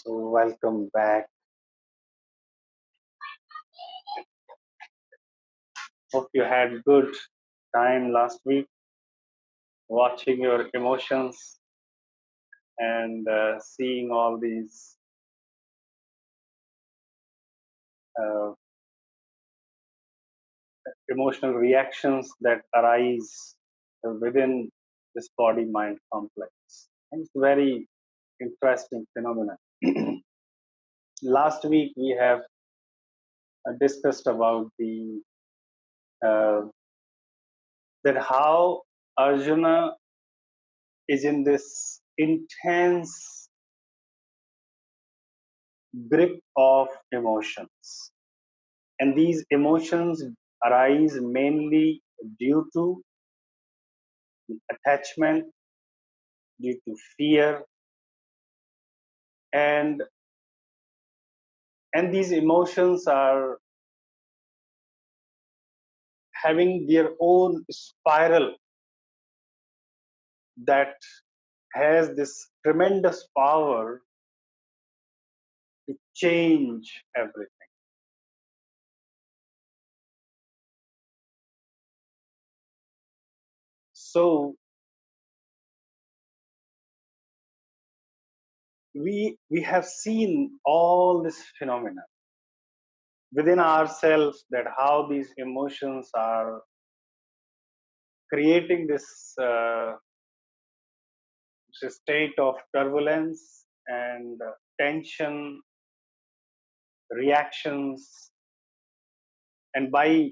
So welcome back. Hope you had good time last week watching your emotions and seeing all these uh, emotional reactions that arise within this body-mind complex. And it's a very interesting phenomenon. Last week we have discussed about the uh, that how Arjuna is in this intense grip of emotions. And these emotions arise mainly due to attachment, due to fear, and these emotions are having their own spiral that has this tremendous power to change everything. So we have seen all this phenomena within ourselves, that how these emotions are creating this state of turbulence and tension, reactions. And by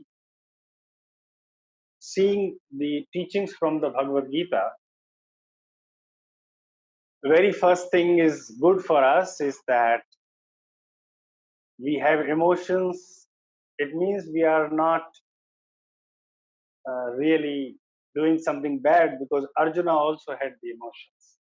seeing the teachings from the Bhagavad Gita, the very first thing is good for us is that we have emotions. It means we are not really doing something bad, because Arjuna also had the emotions.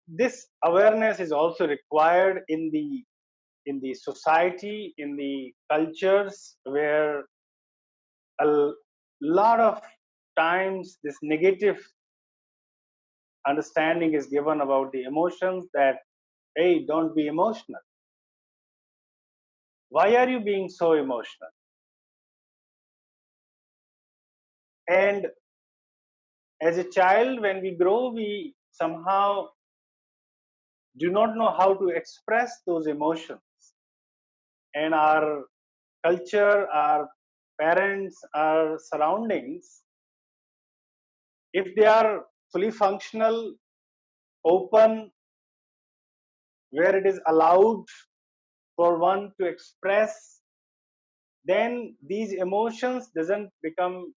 This awareness is also required in the society, in the cultures where a lot of times this negative understanding is given about the emotions, that hey, don't be emotional. Why are you being so emotional? And as a child, when we grow, we somehow do not know how to express those emotions. And our culture, our parents, our surroundings, if they are fully functional, open, where it is allowed for one to express, then these emotions doesn't become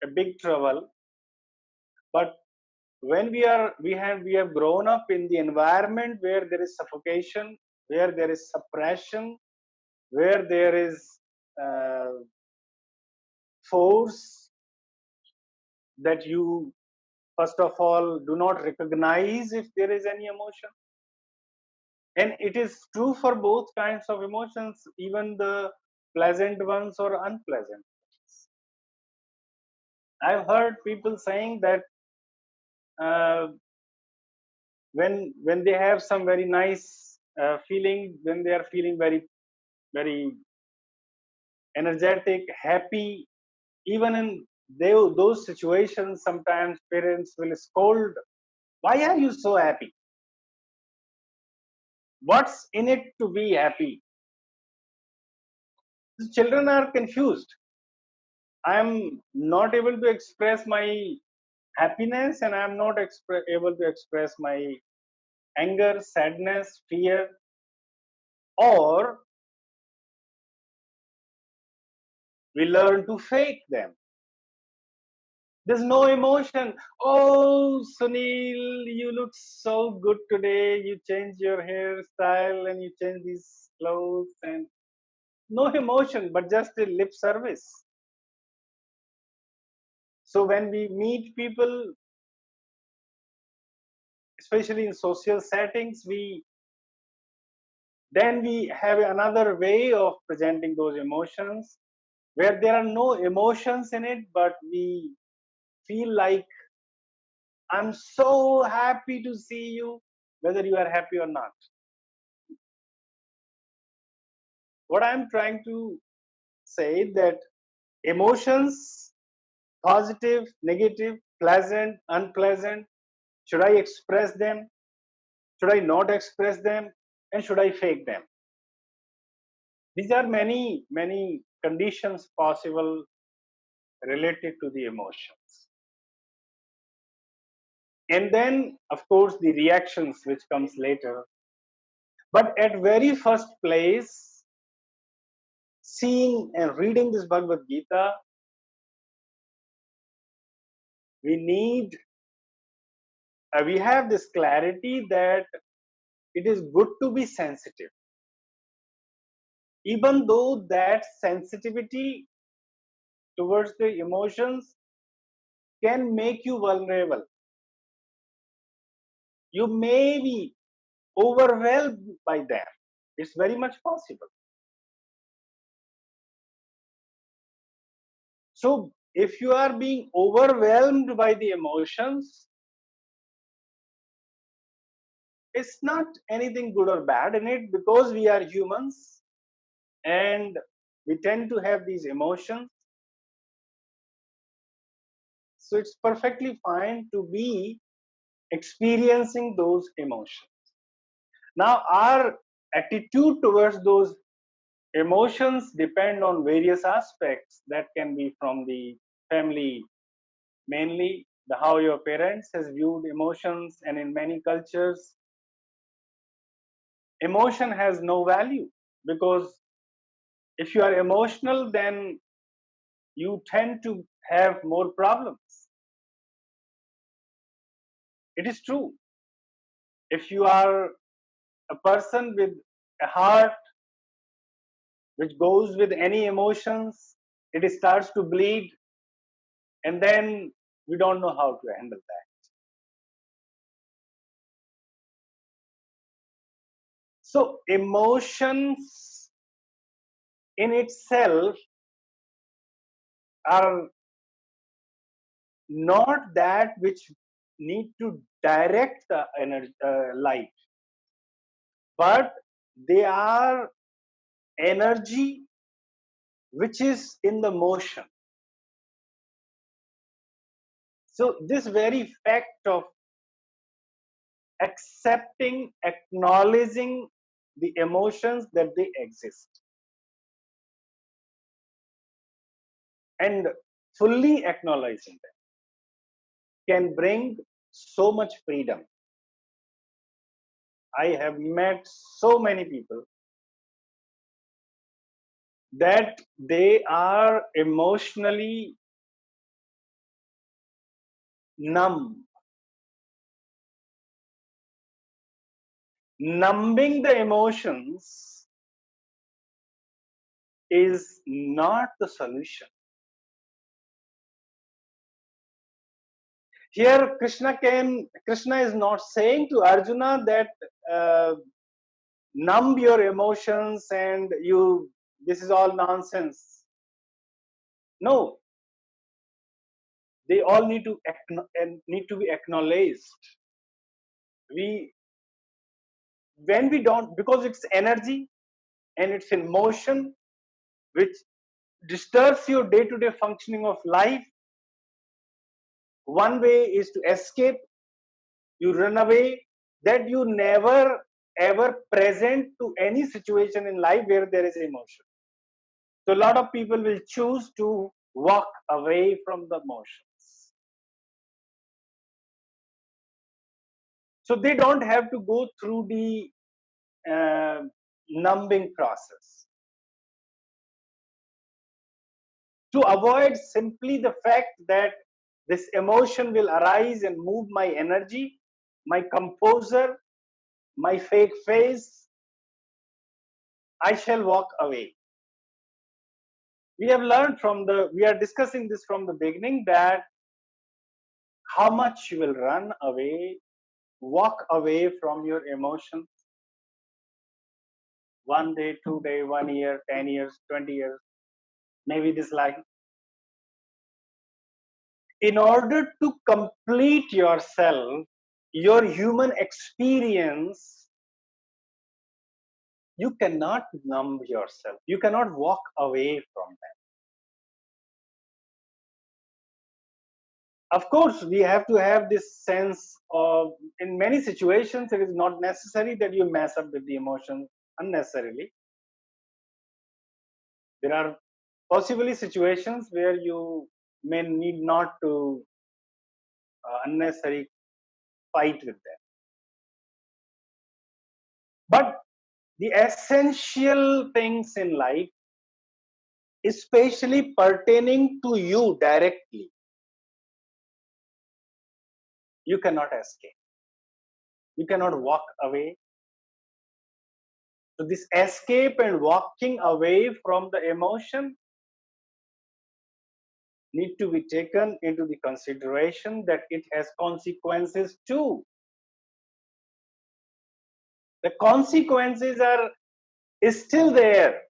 a big trouble. But when we have grown up in the environment where there is suffocation, where there is suppression, where there is uh, force that you first of all do not recognize if there is any emotion. And it is true for both kinds of emotions, even the pleasant ones or unpleasant ones. I've heard people saying that uh, when they have some very nice feeling, when they are feeling very energetic, happy, even in those situations, sometimes parents will scold, why are you so happy? What's in it to be happy? The children are confused. I'm not able to express my happiness, and I'm not able to express my anger, sadness, fear, or we learn to fake them. There's no emotion. Oh, Sunil, you look so good today. You changed your hairstyle and you changed these clothes, and no emotion, but just a lip service. So when we meet people, especially in social settings, we have another way of presenting those emotions, where there are no emotions in it, but we feel like, I'm so happy to see you. whether you are happy or not. What I'm trying to say that emotions, positive, negative, pleasant, unpleasant, should I express them? Should I not express them? And should I fake them? These are many conditions possible related to the emotions. And then, of course, the reactions which comes later. But at very first place, seeing and reading this Bhagavad Gita, we need, we have this clarity that it is good to be sensitive, even though that sensitivity towards the emotions can make you vulnerable. You may be overwhelmed by them. It's very much possible. So, if you are being overwhelmed by the emotions, it's not anything good or bad in it, because we are humans and we tend to have these emotions. So, it's perfectly fine to be experiencing those emotions. Now, our attitude towards those emotions depend on various aspects. That can be from the family, mainly how your parents has viewed emotions, and in many cultures emotion has no value, because if you are emotional, then you tend to have more problems. It is true. If you are a person with a heart which goes with any emotions, it starts to bleed, and then we don't know how to handle that. So emotions in itself are not that which need to direct the energy, life, but they are energy which is in the motion. So this very fact of accepting, acknowledging the emotions that they exist, and fully acknowledging them, can bring so much freedom. I have met so many people that they are emotionally numb. Numbing the emotions is not the solution. Here, Krishna is not saying to Arjuna that uh, numb your emotions and this is all nonsense. No, they all need to be acknowledged. We, when we don't, because it's energy and it's in motion, which disturbs your day-to-day functioning of life. One way is to escape, you run away, that you never ever present to any situation in life where there is emotion. So a lot of people will choose to walk away from the emotions. So they don't have to go through the numbing process. To avoid simply the fact that this emotion will arise and move my energy, my composure, my fake face, I shall walk away. We have learned we are discussing this from the beginning, that how much you will run away, walk away from your emotions. 1 day, 2 day, 1 year, 10 years, 20 years, maybe this life. In order to complete yourself, your human experience, you cannot numb yourself. You cannot walk away from that. Of course, we have to have this sense of, in many situations, it is not necessary that you mess up with the emotions unnecessarily. There are possibly situations where you may need not to unnecessarily fight with them. But the essential things in life, especially pertaining to you directly, you cannot escape. You cannot walk away. So this escape and walking away from the emotion need to be taken into the consideration that it has consequences too. The consequences are is still there.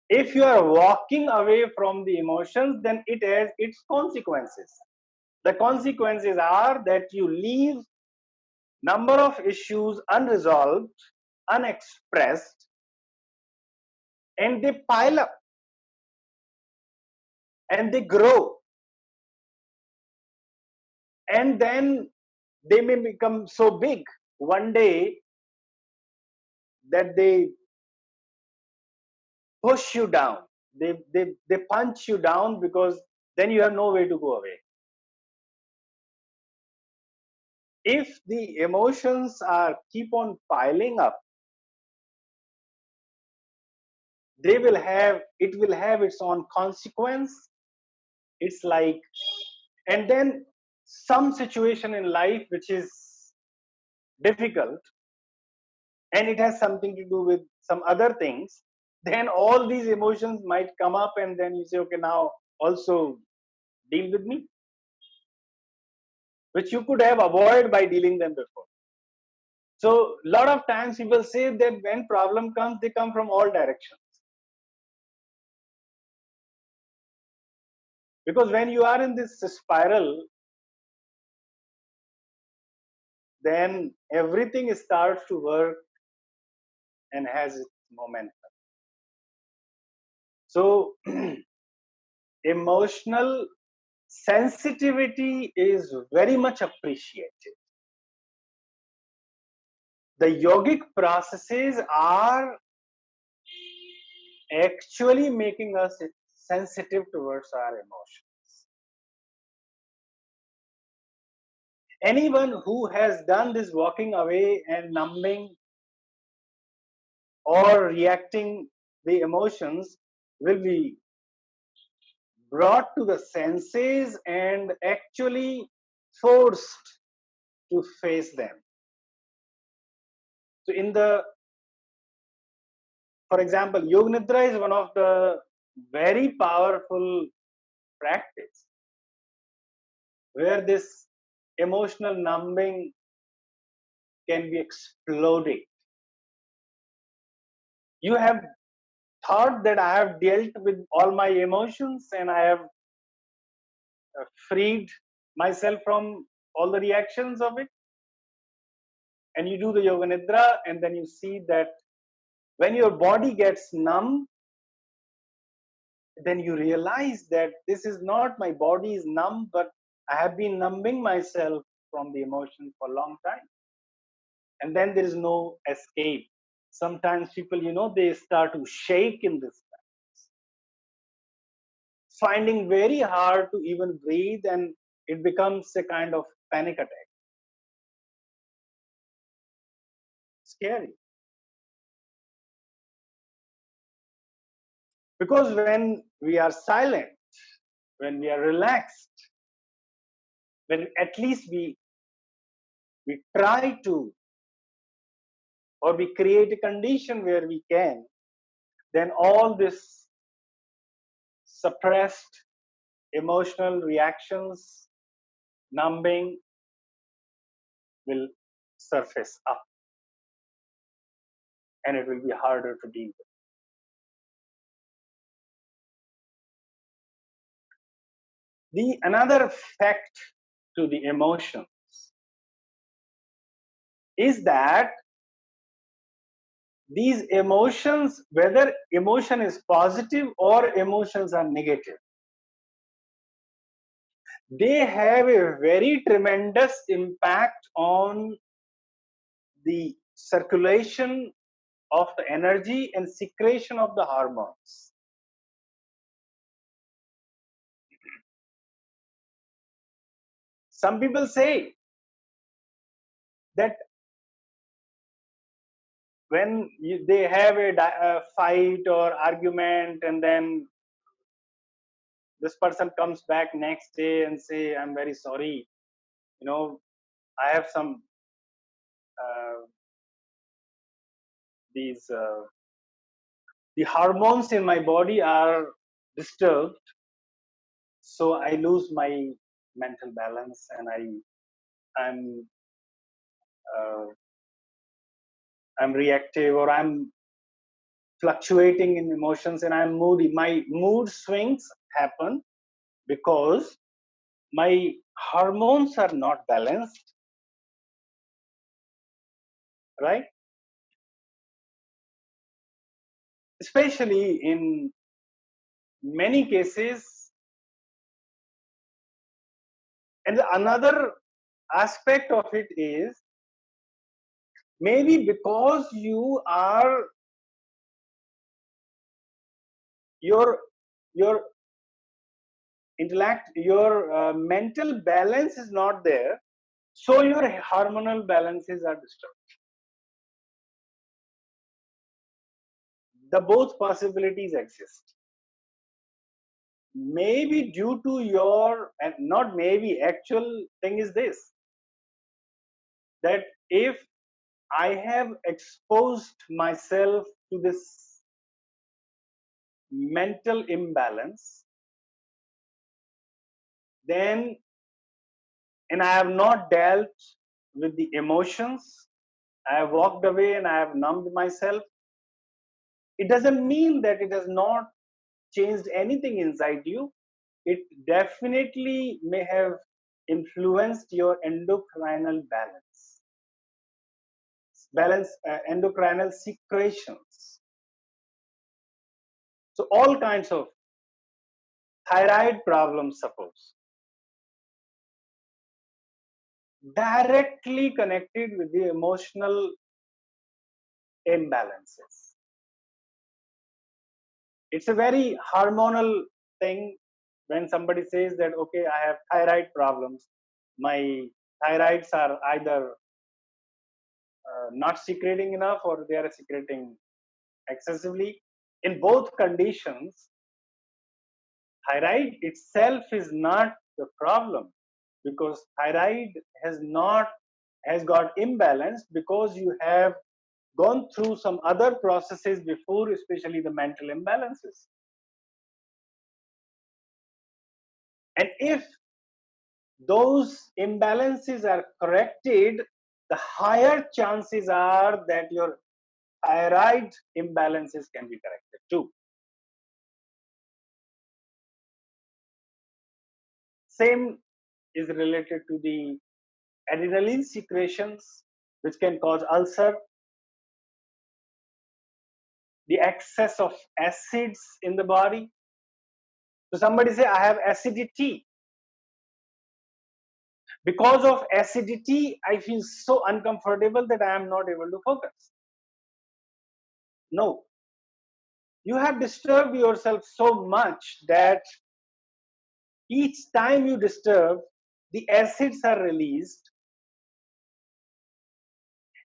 If you are walking away from the emotions, then it has its consequences. The consequences are that you leave number of issues unresolved, unexpressed, and they pile up and they grow, and then they may become so big one day that they push you down. They punch you down, because then you have no way to go away. If the emotions are keep on piling up, it will have its own consequence. It's like, and then some situation in life which is difficult, and it has something to do with some other things, then all these emotions might come up, and then you say, okay, now also deal with me, which you could have avoided by dealing them before. So a lot of times people say that when problem comes, they come from all directions. Because when you are in this spiral, then everything starts to work and has its momentum. So emotional sensitivity is very much appreciated. The yogic processes are actually making us sensitive towards our emotions. Anyone who has done this walking away and numbing or reacting the emotions will be brought to the senses and actually forced to face them. So for example, Yoga Nidra is one of the very powerful practice where this emotional numbing can be exploded. You have thought that I have dealt with all my emotions and I have freed myself from all the reactions of it. And you do the Yoga Nidra, and then you see that when your body gets numb, then you realize that this is not my body is numb, but I have been numbing myself from the emotion for a long time. And then there is no escape. Sometimes people, they start to shake in this, finding very hard to even breathe, and it becomes a kind of panic attack. Scary. Because when we are silent, when we are relaxed, when at least we try to, or we create a condition where we can, then all this suppressed emotional reactions, numbing will surface up, and it will be harder to deal with. The another fact to the emotions is that these emotions, whether emotion is positive or emotions are negative, they have a very tremendous impact on the circulation of the energy and secretion of the hormones. Some people say that when they have a fight or argument, and then this person comes back next day and say, I'm very sorry, you know, I have some uh, these the hormones in my body are disturbed, so I lose my mental balance, and I'm uh, I'm reactive, or I'm fluctuating in emotions, and I'm moody. My mood swings happen because my hormones are not balanced, right? Especially in many cases. And another aspect of it is maybe because your your intellect, your mental balance is not there, so your hormonal balances are disturbed. The both possibilities exist. Maybe due to your, and not maybe, actual thing is this, that if I have exposed myself to this mental imbalance, then, and I have not dealt with the emotions, I have walked away and I have numbed myself, it doesn't mean that it has not changed anything inside you. It definitely may have influenced your endocrinal endocrinal secretions. So all kinds of thyroid problems, suppose, directly connected with the emotional imbalances. It's a very hormonal thing when somebody says that, okay, I have thyroid problems. My thyroids are either not secreting enough, or they are secreting excessively. In both conditions, thyroid itself is not the problem, because thyroid has got imbalance because you have gone through some other processes before, especially the mental imbalances. And if those imbalances are corrected, the higher chances are that your thyroid imbalances can be corrected too. Same is related to the adrenaline secretions, which can cause ulcer, the excess of acids in the body. So somebody say, I have acidity. Because of acidity, I feel so uncomfortable that I am not able to focus. No, you have disturbed yourself so much that each time you disturb, the acids are released,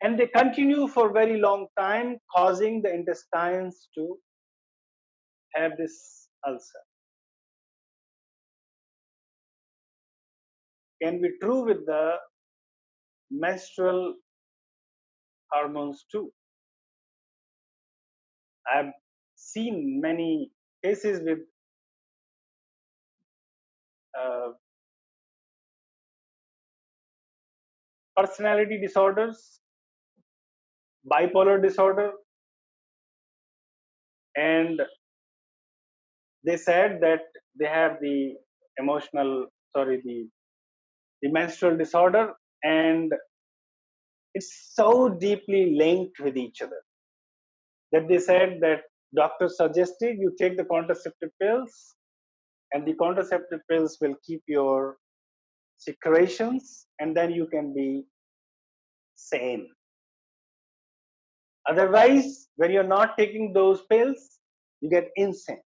and they continue for a very long time, causing the intestines to have this ulcer. Can be true with the menstrual hormones too. I've seen many cases with uh, personality disorders, bipolar disorder, and they said that they have the the menstrual disorder, and It's so deeply linked with each other that they said that doctor suggested you take the contraceptive pills, and the contraceptive pills will keep your secretions, and then you can be sane. Otherwise, when you're not taking those pills, you get insane.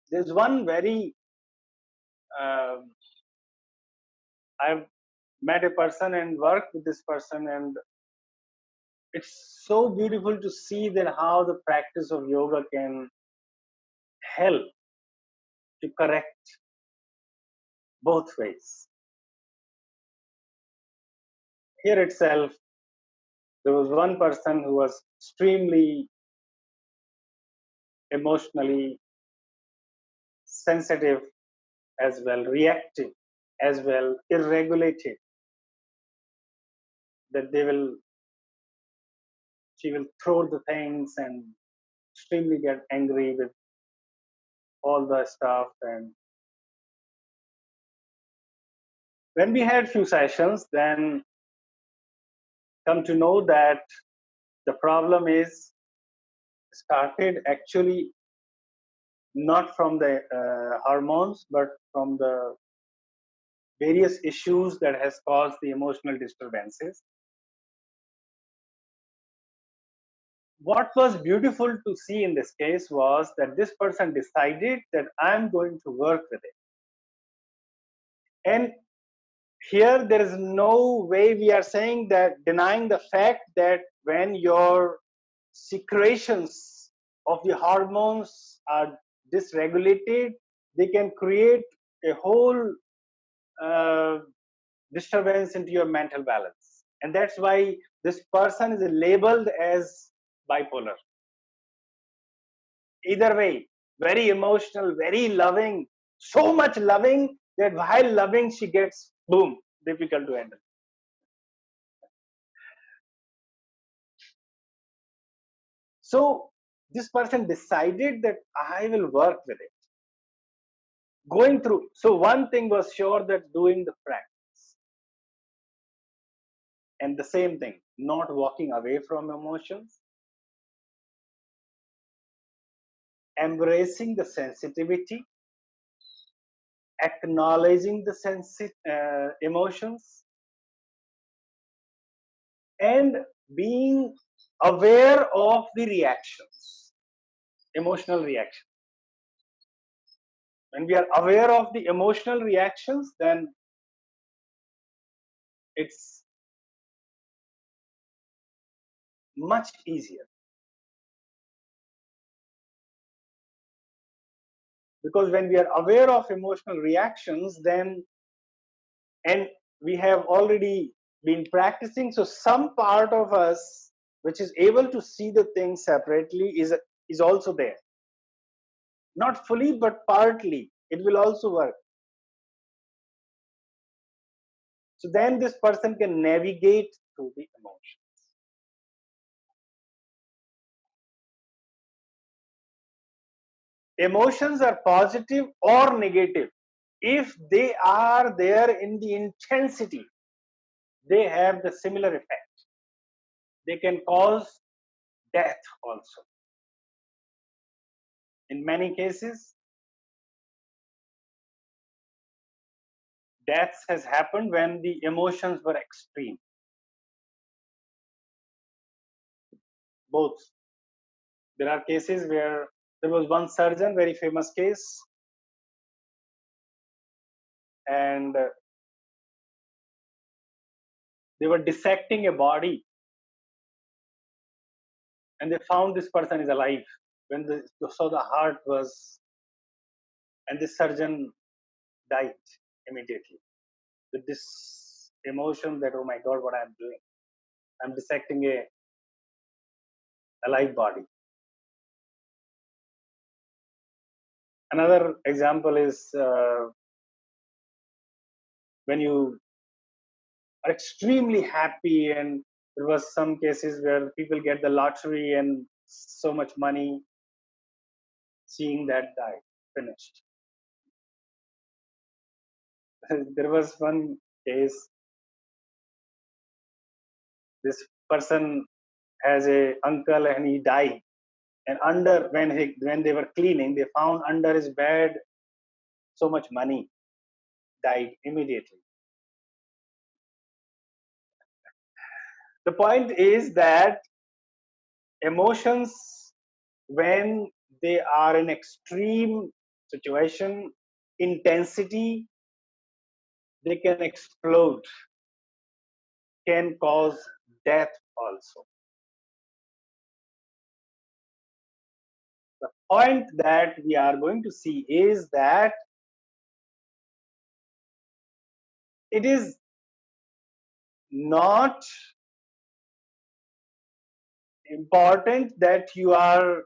There's one very, I've met a person and worked with this person, and it's so beautiful to see that how the practice of yoga can help to correct both ways. Here itself, there was one person who was extremely emotionally sensitive as well, reactive as well, irregulated, that she will throw the things and extremely get angry with all the stuff. And when we had few sessions, then come to know that the problem is started actually not from the hormones, but from the various issues that has caused the emotional disturbances. What was beautiful to see in this case was that this person decided that I'm going to work with it. And here there is no way we are saying that, denying the fact that when your secretions of the hormones are dysregulated, they can create a whole disturbance into your mental balance. And that's why this person is labeled as bipolar. Either way, very emotional, very loving, so much loving that while loving, she gets boom, difficult to handle. So this person decided that I will work with it. Going through. So one thing was sure, that doing the practice. And the same thing, not walking away from emotions, embracing the sensitivity, acknowledging the emotions, and being aware of the reactions, emotional reactions. When we are aware of the emotional reactions, then it's much easier. Because when we are aware of emotional reactions, then, and we have already been practicing, so some part of us which is able to see the things separately is also there. Not fully, but partly. It will also work. So then this person can navigate through the emotion. Emotions are positive or negative. If they are there in the intensity, they have the similar effect. They can cause death also. In many cases, deaths has happened when the emotions were extreme. Both. There are cases where there was one surgeon, very famous case, and they were dissecting a body, and they found this person is alive. When they saw the heart was, and the surgeon died immediately with this emotion that, oh my God, what I'm doing? I'm dissecting a alive body. Another example is when you are extremely happy, and there was some cases where people get the lottery and so much money, seeing that die, finished. There was one case. This person has a uncle and he died. And when they were cleaning, they found under his bed so much money. Died immediately. The point is that emotions, when they are in extreme situation, intensity, they can explode, can cause death also. The point that we are going to see is that it is not important that you are,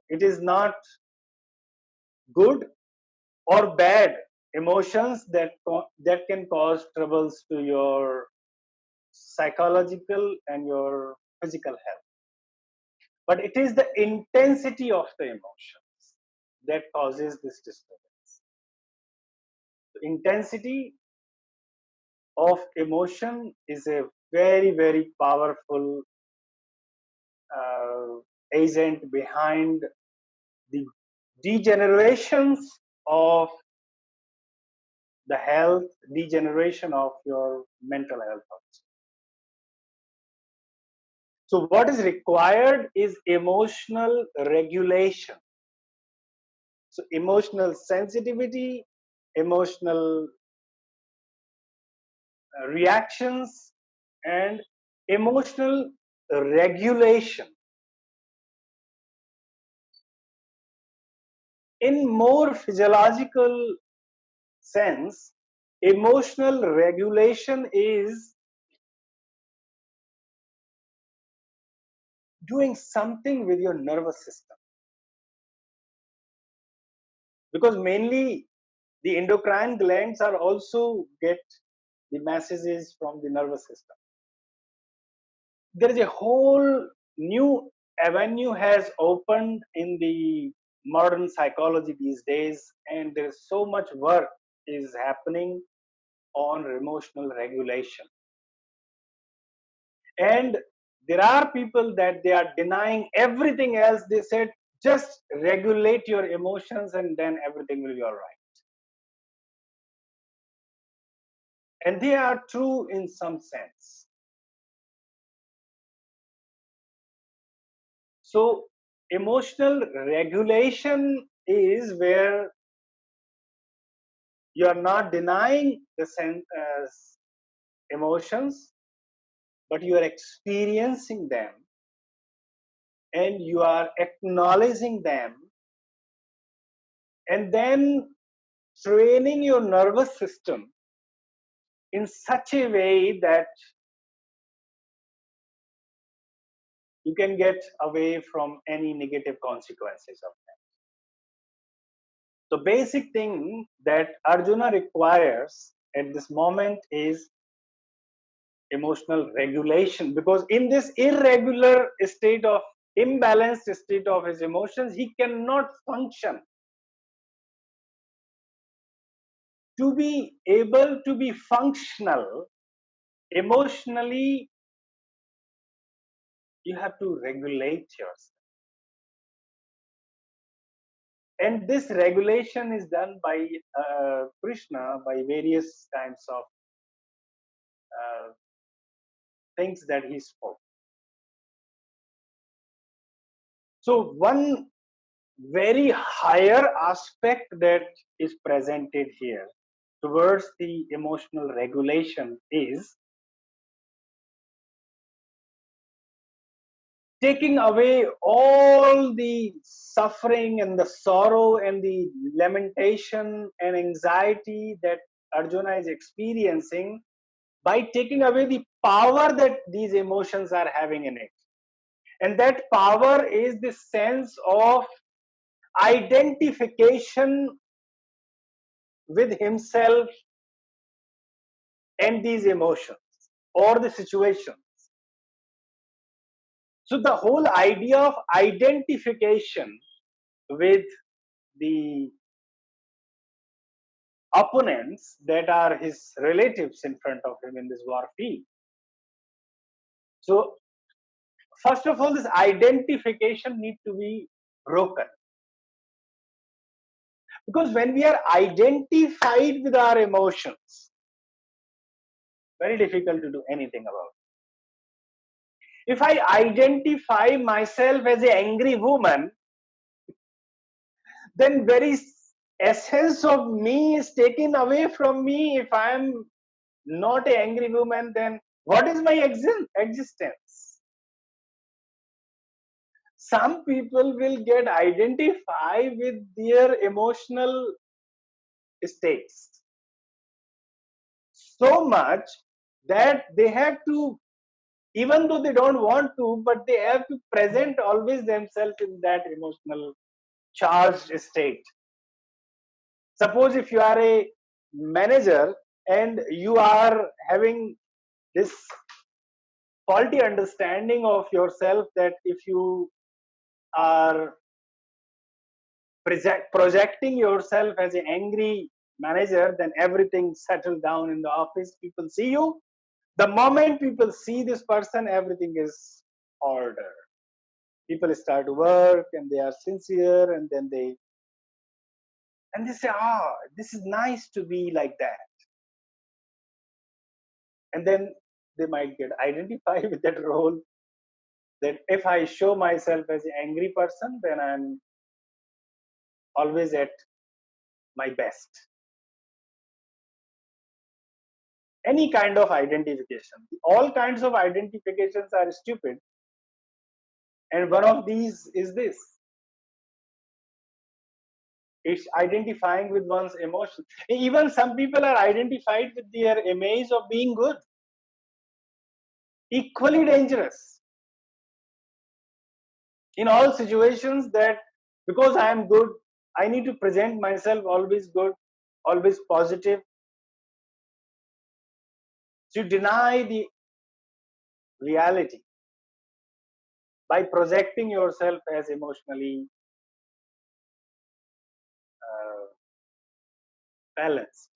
it is not good or bad emotions that can cause troubles to your psychological and your physical health, but it is the intensity of the emotions that causes this disturbance. The intensity of emotion is a very, very powerful uh, agent behind the degenerations of the health, degeneration of your mental health also. So what is required is emotional regulation. So emotional sensitivity, emotional reactions, and emotional regulation. In more physiological sense, emotional regulation is doing something with your nervous system, because mainly the endocrine glands are also get the messages from the nervous system. There is a whole new avenue has opened in the modern psychology these days, and there is so much work is happening on emotional regulation. And there are people that they are denying everything else. They said just regulate your emotions and then everything will be all right. And they are true in some sense. So emotional regulation is where you are not denying the emotions, but you are experiencing them and you are acknowledging them, and then training your nervous system in such a way that you can get away from any negative consequences of them. The basic thing that Arjuna requires at this moment is emotional regulation, because in this irregular state of imbalanced state of his emotions, he cannot function. To be able to be functional emotionally, you have to regulate yourself. And this regulation is done by Krishna by various kinds of uh, things that he spoke. So one very higher aspect that is presented here towards the emotional regulation is taking away all the suffering and the sorrow and the lamentation and anxiety that Arjuna is experiencing, by taking away the power that these emotions are having in it. And that power is the sense of identification with himself and these emotions or the situation. So the whole idea of identification with the opponents that are his relatives in front of him in this war field. So first of all, this identification need to be broken, because when we are identified with our emotions, very difficult to do anything about it. If I identify myself as an angry woman, then very essence of me is taken away from me. If I am not an angry woman, then what is my existence? Some people will get identified with their emotional states so much that they have to, even though they don't want to, but they have to present always themselves in that emotional charged state. Suppose if you are a manager and you are having this faulty understanding of yourself that if you are projecting yourself as an angry manager, then everything settles down in the office. People see you. The moment people see this person, everything is order. People start to work and they are sincere, and then they say, "Ah, this is nice to be like that." And then they might get identified with that role. That if I show myself as an angry person, then I'm always at my best. Any kind of identification, all kinds of identifications are stupid, and one of these is this. It's identifying with one's emotions. Even some people are identified with their image of being good. Equally dangerous. In all situations, that because I am good, I need to present myself always good, always positive. To deny the reality by projecting yourself as emotionally balanced.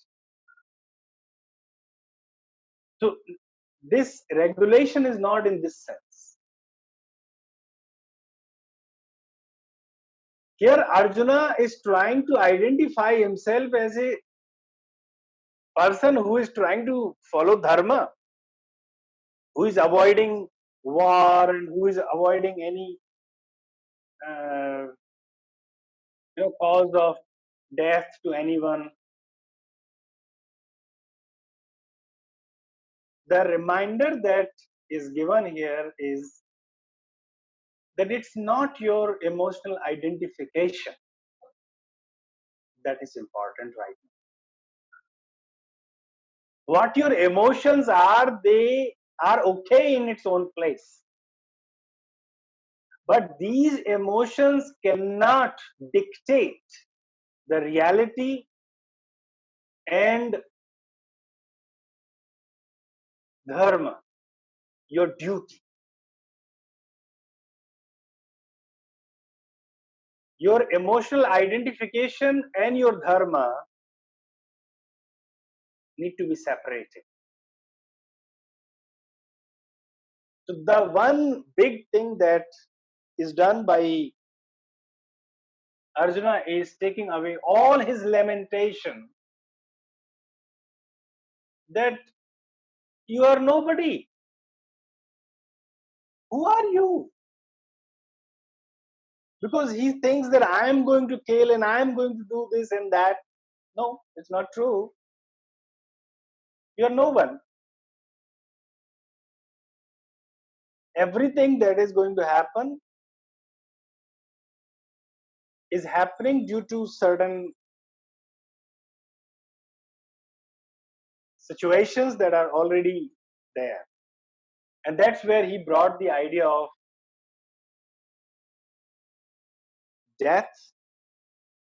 So this regulation is not in this sense. Here Arjuna is trying to identify himself as a person who is trying to follow dharma, who is avoiding war and who is avoiding any cause of death to anyone. The reminder that is given here is that it's not your emotional identification that is important right now. What your emotions are, they are okay in its own place. But these emotions cannot dictate the reality and dharma, your duty. Your emotional identification and your dharma need to be separated. So the one big thing that is done by Arjuna is taking away all his lamentation that you are nobody. Who are you? Because he thinks that I am going to kill and I am going to do this and that. No, it's not true. You are no one. Everything that is going to happen is happening due to certain situations that are already there. And that's where he brought the idea of death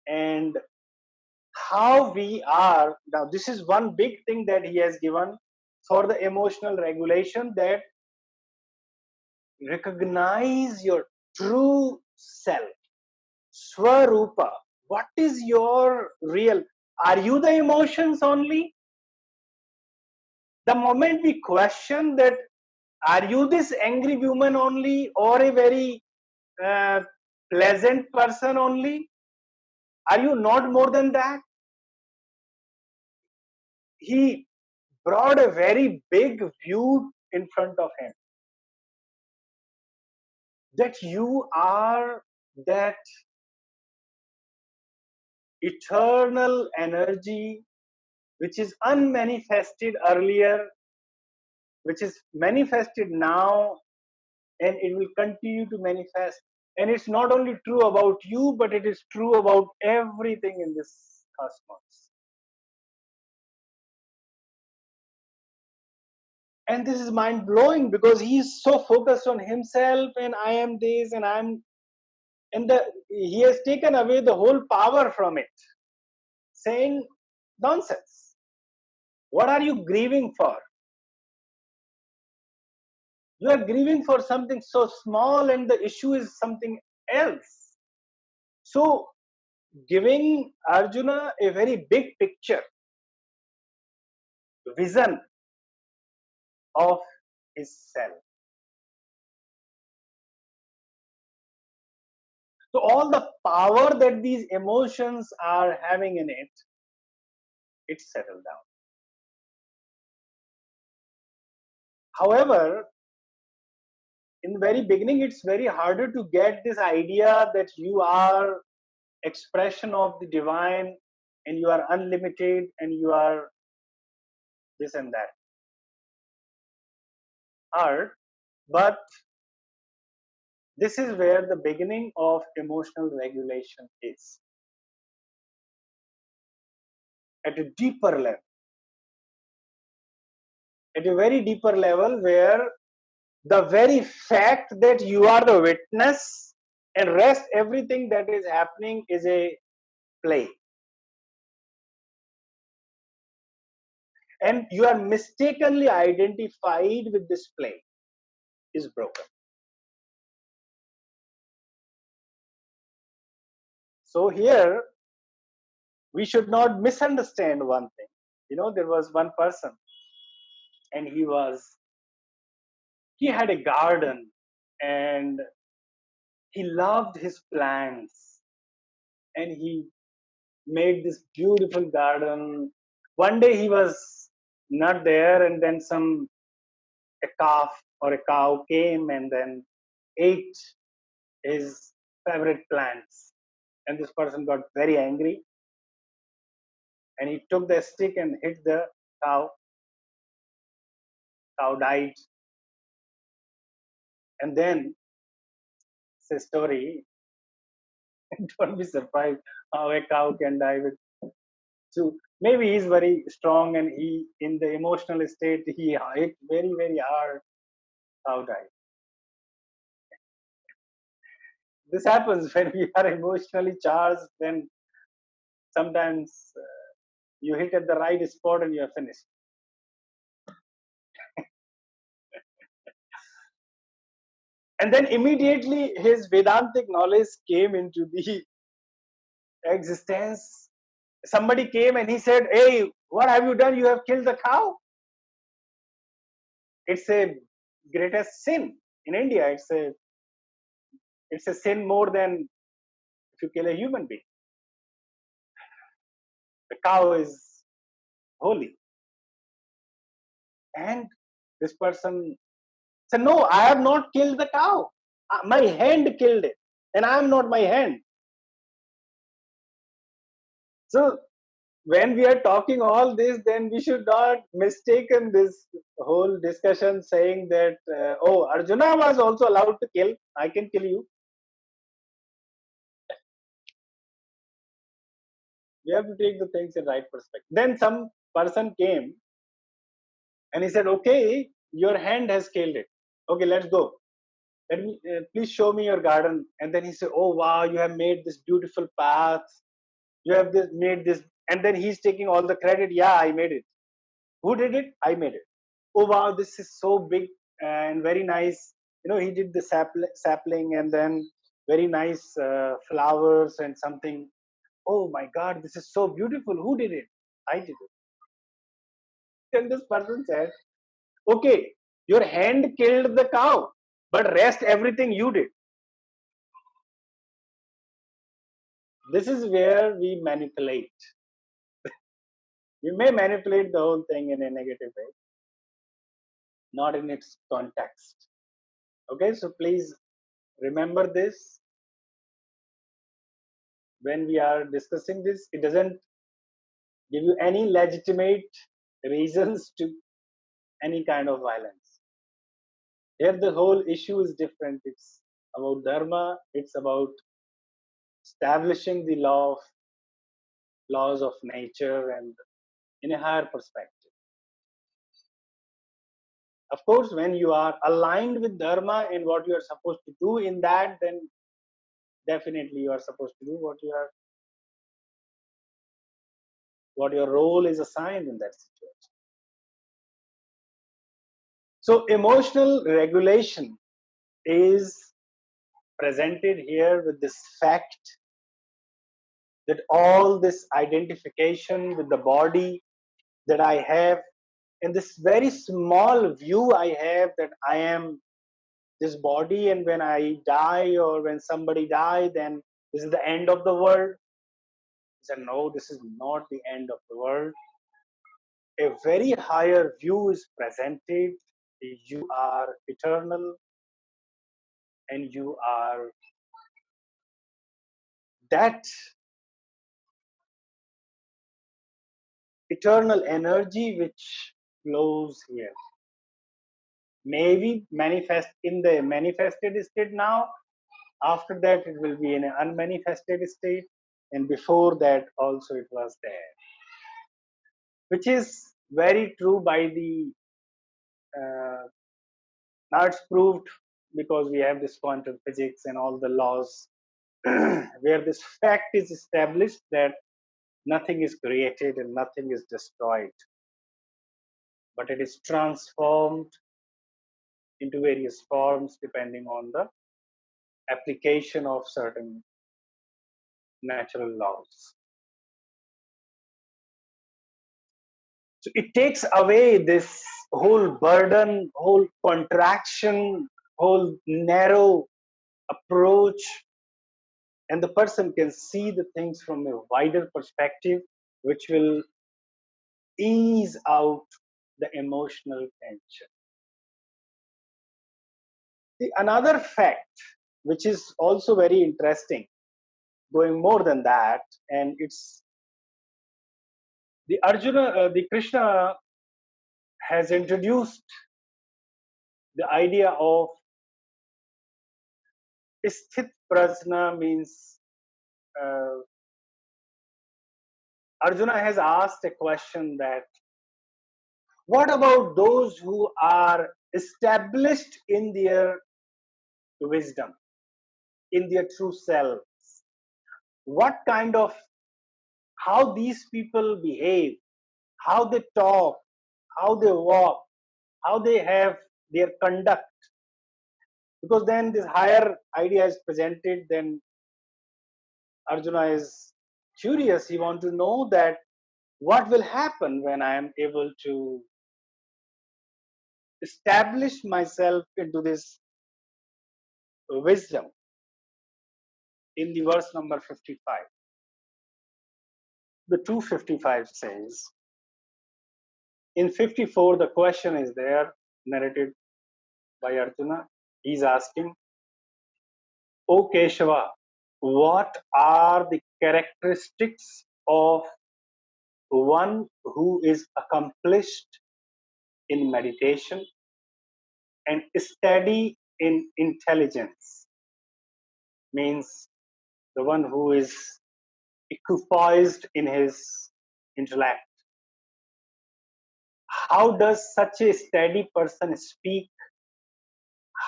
and how we are. Now, this is one big thing that he has given for the emotional regulation, that recognize your true self, Swarupa. What is your real? Are you the emotions only? The moment we question that, are you this angry woman only, or a very uh, pleasant person only? Are you not more than that? He brought a very big view in front of him, that you are that eternal energy which is unmanifested earlier, which is manifested now, and it will continue to manifest. And it's not only true about you, but it is true about everything in this cosmos. And this is mind blowing, because he is so focused on himself, and I am this and I'm, and he has taken away the whole power from it, saying nonsense. What are you grieving for? You are grieving for something so small, and the issue is something else. So, giving Arjuna a very big picture, vision of his self. So, all the power that these emotions are having in it, it's settled down. However, in the very beginning, it's very harder to get this idea that you are expression of the divine, and you are unlimited, and you are this and that. Hard, but this is where the beginning of emotional regulation is, at a deeper level, at a very deeper level, where the very fact that you are the witness and rest everything that is happening is a play, and you are mistakenly identified with this play, is broken. So here we should not misunderstand one thing. There was one person, and he had a garden, and he loved his plants, and he made this beautiful garden. One day he was not there, and then a calf or a cow came and then ate his favorite plants. And this person got very angry, and he took the stick and hit the cow. Cow died. And then it's a story. Don't be surprised how a cow can die with. So maybe he's very strong, and he, in the emotional state, he hit very, very hard. Cow died. This happens when we are emotionally charged. Then sometimes you hit at the right spot and you are finished. And then immediately his Vedantic knowledge came into the existence. Somebody came and he said, "Hey, what have you done? You have killed the cow." It's a greatest sin in India. It's a sin more than if you kill a human being. The cow is holy. And this person said, "No, I have not killed the cow. My hand killed it, and I am not my hand." So when we are talking all this, then we should not mistaken this whole discussion saying that, oh, Arjuna was also allowed to kill. I can kill you. We have to take the things in right perspective. Then some person came and he said, "Okay, your hand has killed it. Okay, let's go. Please show me your garden." And then he said, "Oh wow, you have made this beautiful path. You have made this." And then he's taking all the credit. "Yeah, I made it." "Who did it?" "I made it." "Oh wow, this is so big and very nice." He did the sapling, and then very nice flowers and something. Oh my God, this is so beautiful. Who did it? I did it. Then this person said, okay, your hand killed the cow, but rest everything you did. This is where we manipulate. We may manipulate the whole thing in a negative way, not in its context. Okay, so please remember this when we are discussing this. It doesn't give you any legitimate reasons to any kind of violence. Here, the whole issue is different. It's about dharma, it's about establishing the laws of nature and in a higher perspective. Of course, when you are aligned with dharma in what you are supposed to do in that, then definitely you are supposed to do what your role is assigned in that situation. So emotional regulation is presented here with this fact that all this identification with the body that I have, in this very small view I have that I am this body, and when I die or when somebody die, then this is the end of the world. He said, no, this is not the end of the world. A very higher view is presented. You are eternal and you are that eternal energy which flows here. Maybe manifest in the manifested state now. After that, it will be in an unmanifested state. And before that, also it was there, which is very true by the now it's proved because we have this quantum physics and all the laws where this fact is established that nothing is created and nothing is destroyed, but it is transformed into various forms depending on the application of certain natural laws. So it takes away this whole burden, whole contraction, whole narrow approach, and the person can see the things from a wider perspective, which will ease out the emotional tension. Another fact, which is also very interesting, going more than that, and it's the Krishna has introduced the idea of sthit prajna, means uh, Arjuna has asked a question that what about those who are established in their wisdom, in their true selves? What kind of, how these people behave, how they talk, how they walk, how they have their conduct? Because then this higher idea is presented, then Arjuna is curious. He wants to know that what will happen when I am able to establish myself into this wisdom. In the verse number 55, the 255 says, in 54, the question is there, narrated by Arjuna. He's asking, O Keshava, what are the characteristics of one who is accomplished in meditation and steady in intelligence? Means the one who is equipoised in his intellect. How does such a steady person speak?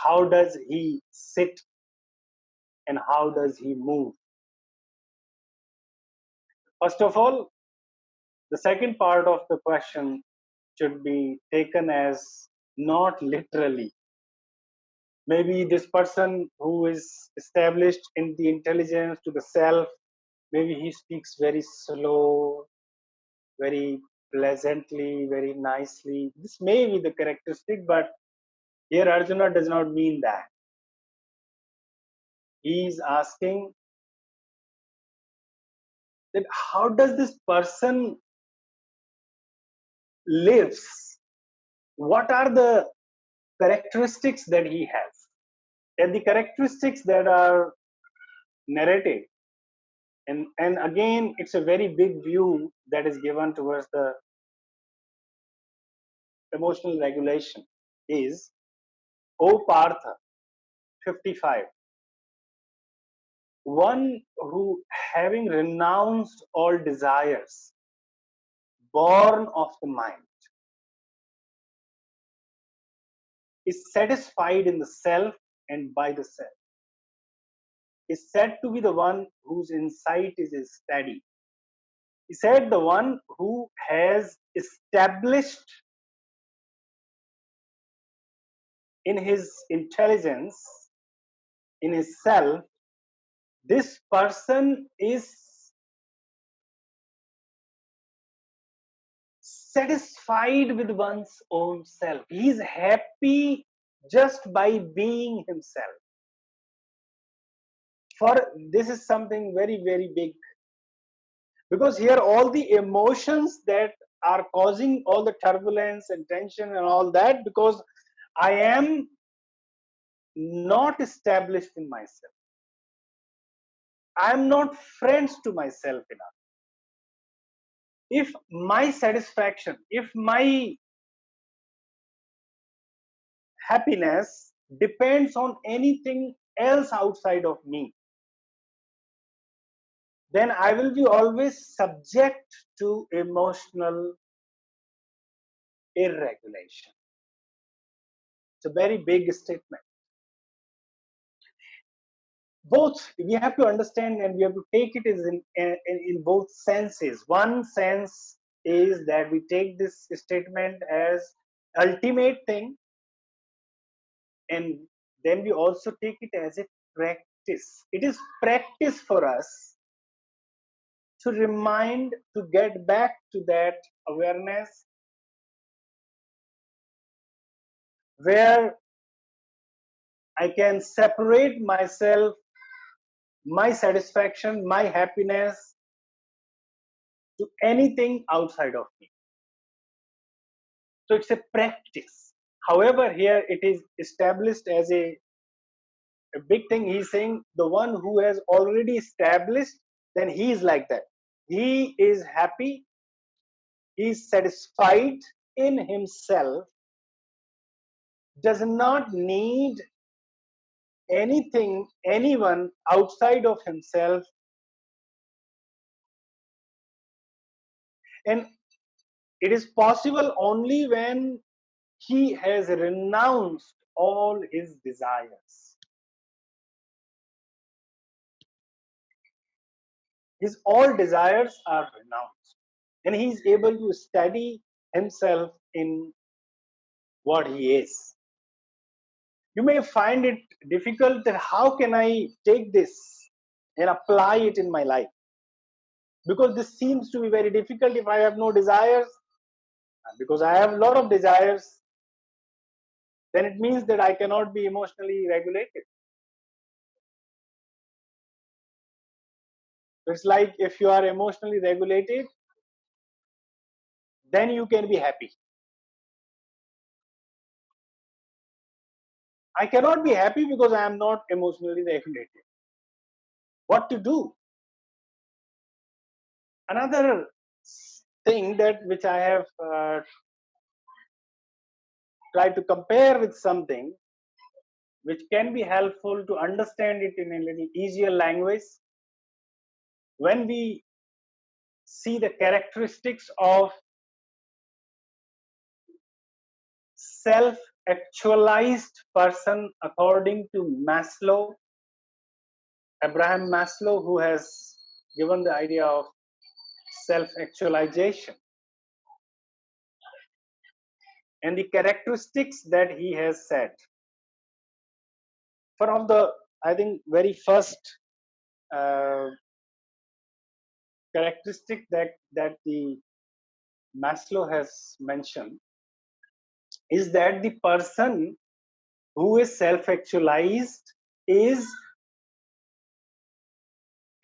How does he sit? And how does he move? First of all, the second part of the question should be taken as not literally. Maybe this person who is established in the intelligence to the self, Maybe he speaks very slow, very pleasantly, very nicely. This may be the characteristic, but here Arjuna does not mean that. He is asking that how does this person lives? What are the characteristics that he has? And the characteristics that are narrated, and again, it's a very big view that is given towards the emotional regulation is, O Partha, 55, one who having renounced all desires, born of the mind, is satisfied in the self and by the self, is said to be the one whose insight is steady. He said the one who has established in his intelligence, in his self, this person is satisfied with one's own self. He is happy just by being himself. For this is something very, very big, because here all the emotions that are causing all the turbulence and tension and all that, because I am not established in myself. I am not friends to myself enough. If my satisfaction, if my happiness depends on anything else outside of me, then I will be always subject to emotional irregulation. It's a very big statement. Both we have to understand, and we have to take it as in both senses. One sense is that we take this statement as ultimate thing, and then we also take it as a practice. It is practice for us to remind, to get back to that awareness where I can separate myself, my satisfaction, my happiness to anything outside of me. So it's a practice. However, here it is established as a big thing. He's saying the one who has already established, then he is like that. He is happy, he is satisfied in himself, does not need anything, anyone outside of himself. And it is possible only when he has renounced all his desires. His all desires are renounced, and he is able to study himself in what he is. You may find it difficult that how can I take this and apply it in my life, because this seems to be very difficult if I have no desires. Because I have a lot of desires, then it means that I cannot be emotionally regulated. It's like if you are emotionally regulated, then you can be happy. I cannot be happy because I am not emotionally regulated. What to do? Another thing that which I have tried to compare with something which can be helpful to understand it in a little easier language. When we see the characteristics of self-actualized person according to Maslow, Abraham Maslow, who has given the idea of self-actualization, and the characteristics that he has said. One of the, I think, very first characteristic that the Maslow has mentioned is that the person who is self-actualized is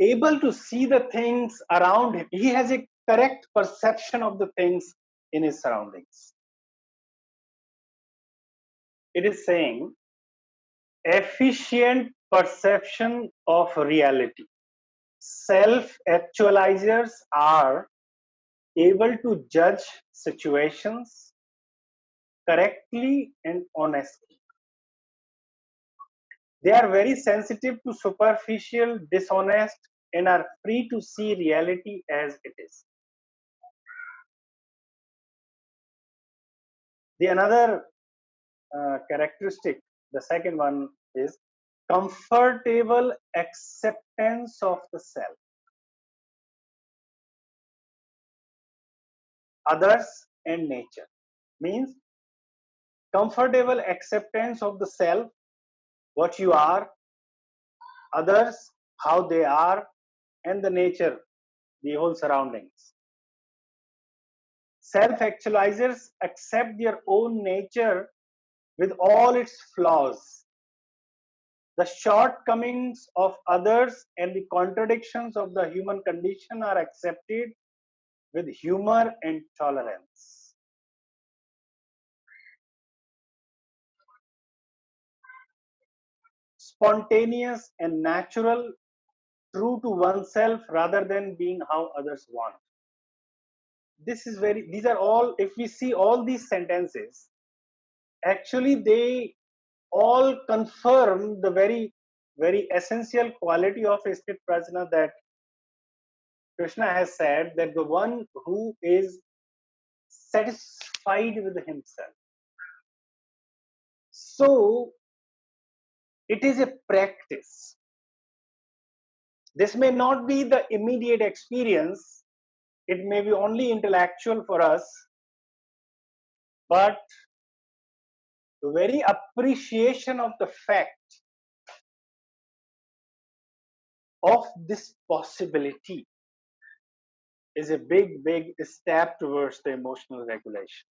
able to see the things around him. He has a correct perception of the things in his surroundings. It is saying efficient perception of reality. Self-actualizers are able to judge situations correctly and honestly. They are very sensitive to superficial, dishonest, and are free to see reality as it is. The another characteristic, the second one, is comfortable acceptance of the self, others, and nature. Means comfortable acceptance of the self, what you are, others, how they are, and the nature, the whole surroundings. Self-actualizers accept their own nature with all its flaws. The shortcomings of others and the contradictions of the human condition are accepted with humor and tolerance. Spontaneous and natural, true to oneself rather than being how others want. These are all, if we see all these sentences, actually they all confirm the very essential quality of sthit prajna that Krishna has said, that the one who is satisfied with himself. So it is a practice. This may not be the immediate experience, it may be only intellectual for us, but the very appreciation of the fact of this possibility is a big step towards the emotional regulation.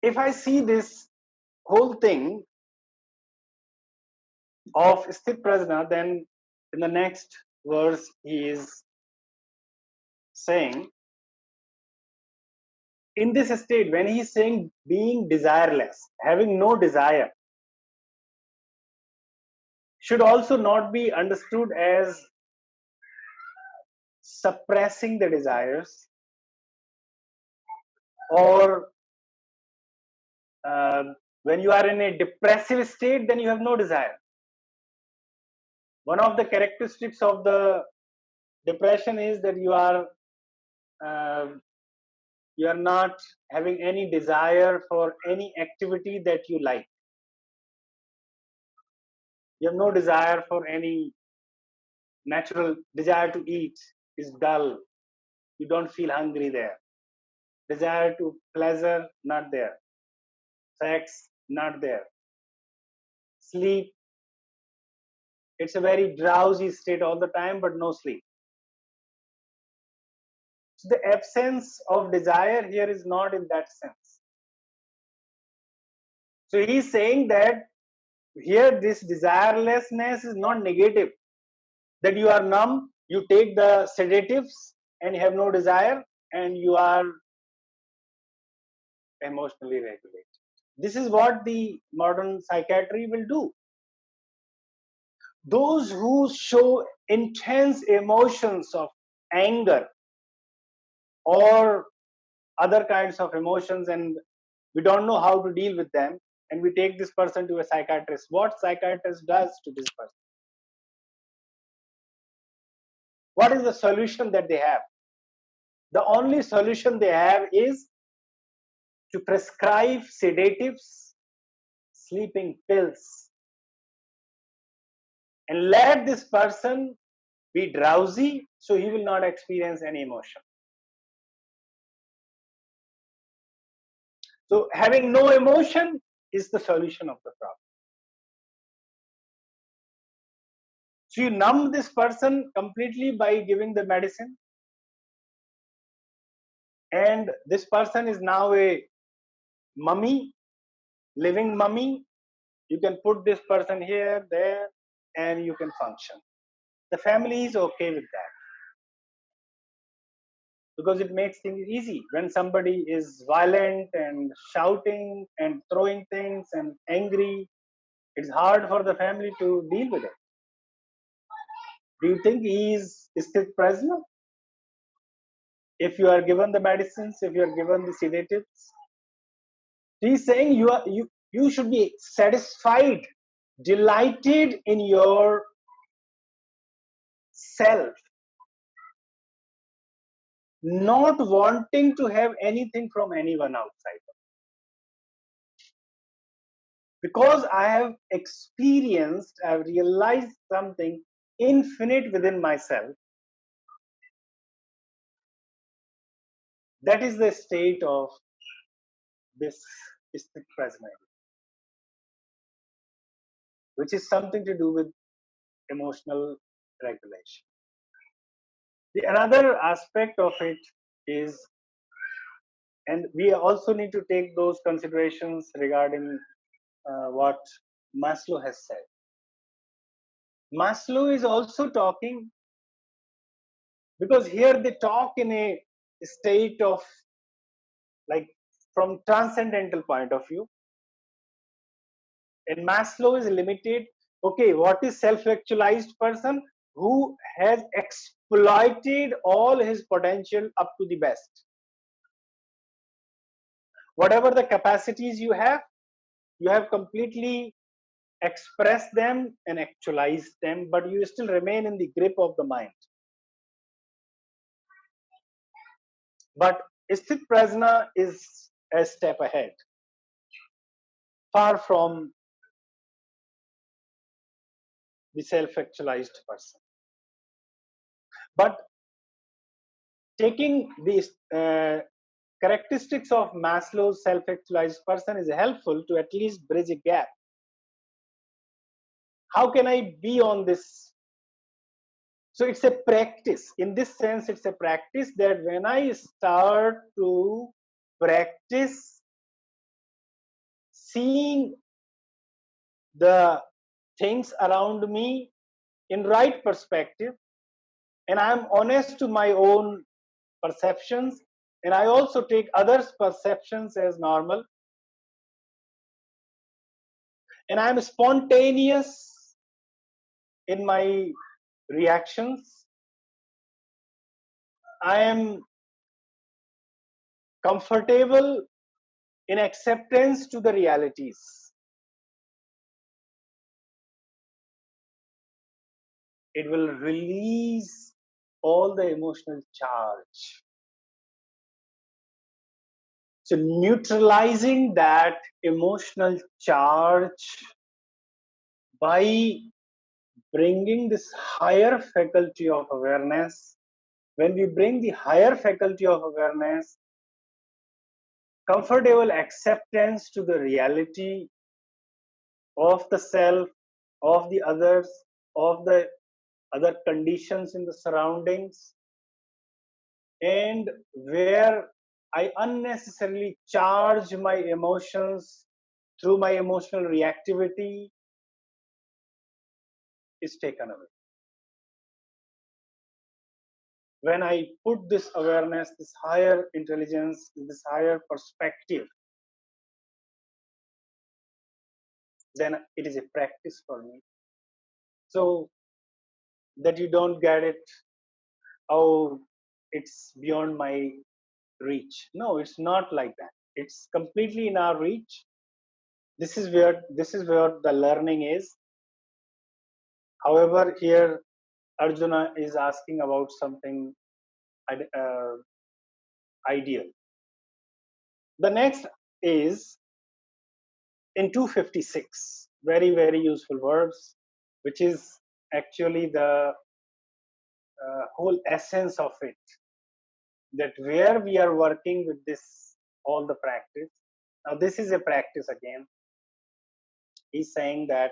If I see this whole thing of Sthit Prajna, then in the next verse he is saying, in this state, when he is saying being desireless, having no desire, should also not be understood as suppressing the desires or when you are in a depressive state, then you have no desire. One of the characteristics of the depression is that you are not having any desire for any activity that you like. You have no desire for any natural desire to eat is dull. You don't feel hungry there. Desire to pleasure, not there. Sex, not there. Sleep, it's a very drowsy state all the time, but no sleep. So the absence of desire here is not in that sense. So he is saying that here this desirelessness is not negative, that you are numb, you take the sedatives and you have no desire and you are emotionally regulated. This is what the modern psychiatry will do. Those who show intense emotions of anger or other kinds of emotions and we don't know how to deal with them, and we take this person to a psychiatrist, what psychiatrist does to this person? What is the solution that they have? The only solution they have is to prescribe sedatives, sleeping pills, and let this person be drowsy so he will not experience any emotion. So having no emotion is the solution of the problem. So you numb this person completely by giving the medicine, and this person is now a mummy, living mummy. You can put this person here, there, and you can function. The family is okay with that because it makes things easy. When somebody is violent and shouting and throwing things and angry, it's hard for the family to deal with it. Do you think he is still present? If you are given the medicines, if you are given the sedatives, he's saying you should be satisfied, delighted in your self, not wanting to have anything from anyone outside. Because I have experienced, I have realized something infinite within myself. That is the state of this sthit prajna, which is something to do with emotional regulation. The another aspect of it is, and we also need to take those considerations regarding what Maslow has said. Maslow is also talking, because here they talk in a state of, like, from transcendental point of view, and Maslow is limited. Okay, what is self-actualized person? Who has exploited all his potential up to the best. Whatever the capacities you have completely expressed them and actualized them, but you still remain in the grip of the mind. But sthit prajna is a step ahead, far from the self-actualized person. But taking these characteristics of Maslow's self-actualized person is helpful to at least bridge a gap. How can I be on this? So it's a practice. In this sense, it's a practice that when I start to practice seeing the things around me in right perspective, and I'm honest to my own perceptions, and I also take others' perceptions as normal, and I'm spontaneous in my reactions, I am comfortable in acceptance to the realities. It will release all the emotional charge. So neutralizing that emotional charge by bringing this higher faculty of awareness. When we bring the higher faculty of awareness, comfortable acceptance to the reality of the self, of the others, of the other conditions in the surroundings, and where I unnecessarily charge my emotions through my emotional reactivity is taken away. When I put this awareness, this higher intelligence, this higher perspective, then it is a practice for me. So that you don't get it, oh, it's beyond my reach. No, it's not like that. It's completely in our reach. This is where the learning is. However, here Arjuna is asking about something uh, ideal. The next is in 256, very, very useful verbs, which is actually the whole essence of it. That where we are working with this, all the practice. Now, this is a practice again. He's saying that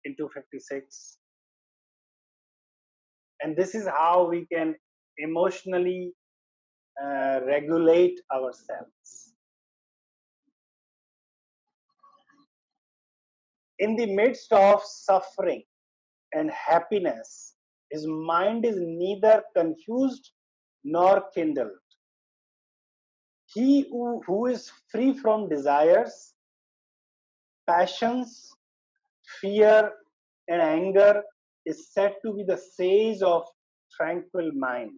in 256, And this is how we can emotionally regulate ourselves. In the midst of suffering and happiness, his mind is neither confused nor kindled. He who is free from desires, passions, fear, and anger is said to be the sage of tranquil mind.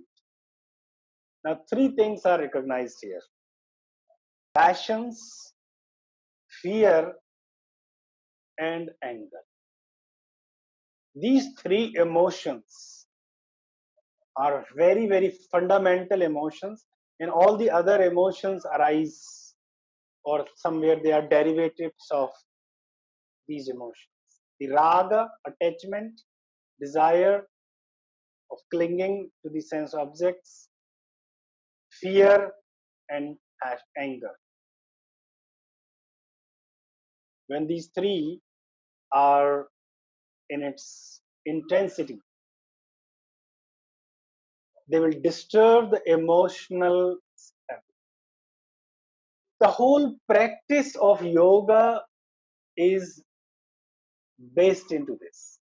Now, three things are recognized here: passions, fear, and anger. These three emotions are very, very fundamental emotions, and all the other emotions arise, or somewhere they are derivatives of these emotions. The raga, attachment, desire of clinging to the sense objects, fear, and anger. When these three are in its intensity, they will disturb the emotional stability. The whole practice of yoga is based into this,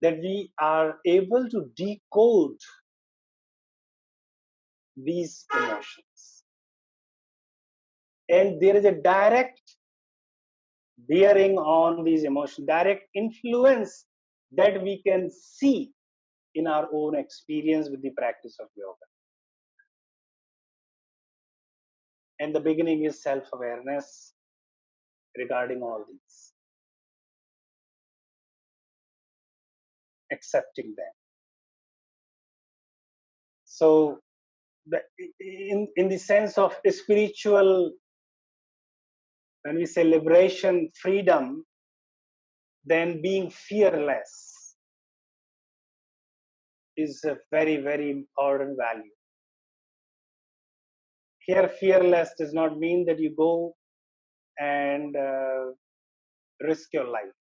that we are able to decode these emotions, and there is a direct bearing on these emotions, direct influence that we can see in our own experience with the practice of yoga. And the beginning is self-awareness regarding all these, accepting them. So in the sense of spiritual, when we say liberation, freedom, then being fearless is a very, very important value. Here, fearless does not mean that you go and risk your life.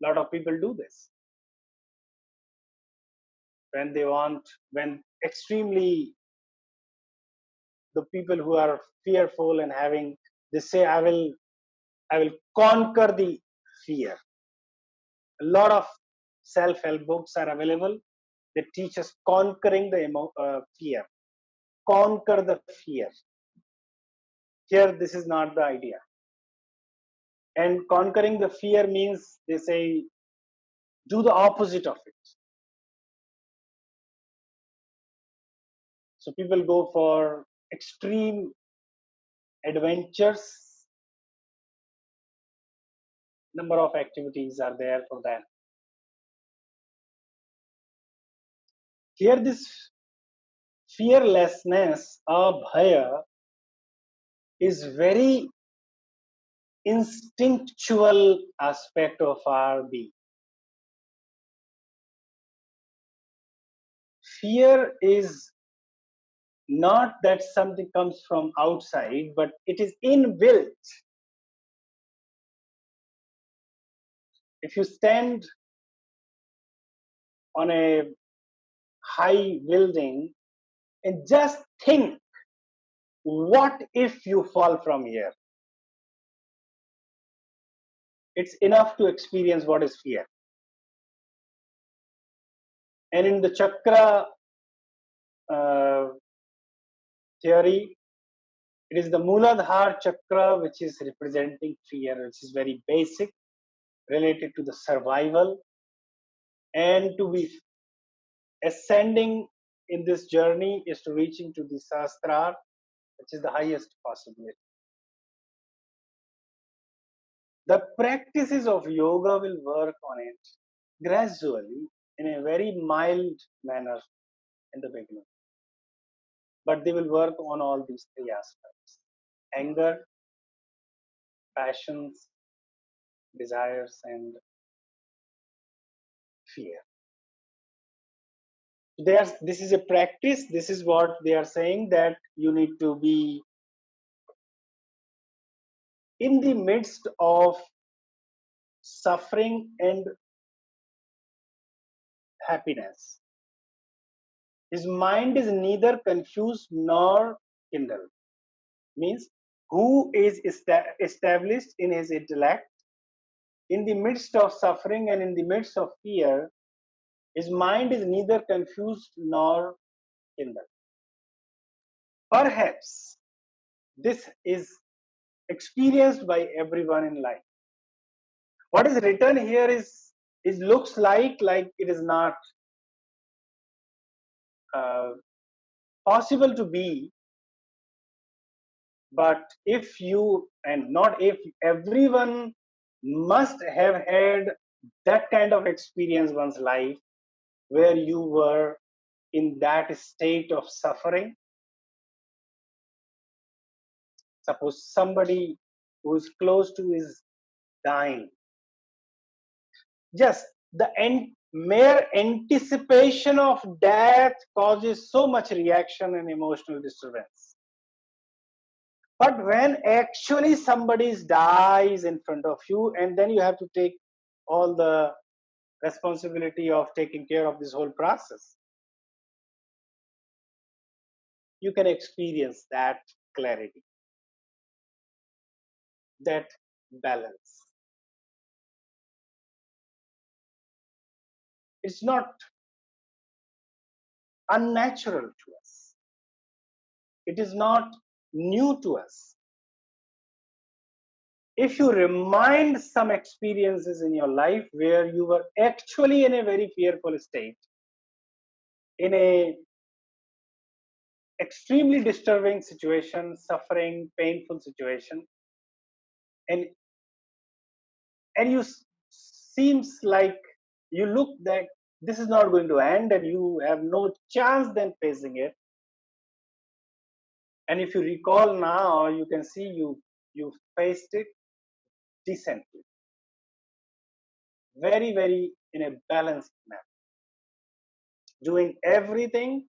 A lot of people do this when they want, when extremely the people who are fearful and having, they say, I will conquer the fear. A lot of self-help books are available that teach us conquering the fear. Conquer the fear. Here, this is not the idea. And conquering the fear means, they say, do the opposite of it. So people go for extreme adventures. Number of activities are there for that. Here, this fearlessness, abhaya, is very instinctual aspect of our being. Fear is not that something comes from outside, but it is inbuilt. If you stand on a high building and just think, what if you fall from here? It's enough to experience what is fear. And in the chakra theory, it is the Muladhara chakra which is representing fear, which is very basic, related to the survival, and to be ascending in this journey is to reaching to the Sahasrara, which is the highest possibility. The practices of yoga will work on it gradually in a very mild manner in the beginning. But they will work on all these three aspects: anger, passions, desires, and fear. This is a practice. This is what they are saying, that you need to be in the midst of suffering and happiness. His mind is neither confused nor kindled. Means who is established in his intellect in the midst of suffering and in the midst of fear. His mind is neither confused nor kindled. Perhaps this is experienced by everyone in life. What is written here is looks like it is not uh, possible to be, but if you, and not if, everyone must have had that kind of experience one's life where you were in that state of suffering. Suppose somebody who is close to is dying, just the mere anticipation of death causes so much reaction and emotional disturbance. But when actually somebody dies in front of you, and then you have to take all the responsibility of taking care of this whole process, you can experience that clarity, that balance. It's not unnatural to us. It is not new to us. If you remind some experiences in your life where you were actually in a very fearful state, in a extremely disturbing situation, suffering, painful situation, and you seems like you look that this is not going to end and you have no chance then facing it. And if you recall now, you can see you faced it decently, very in a balanced manner, doing everything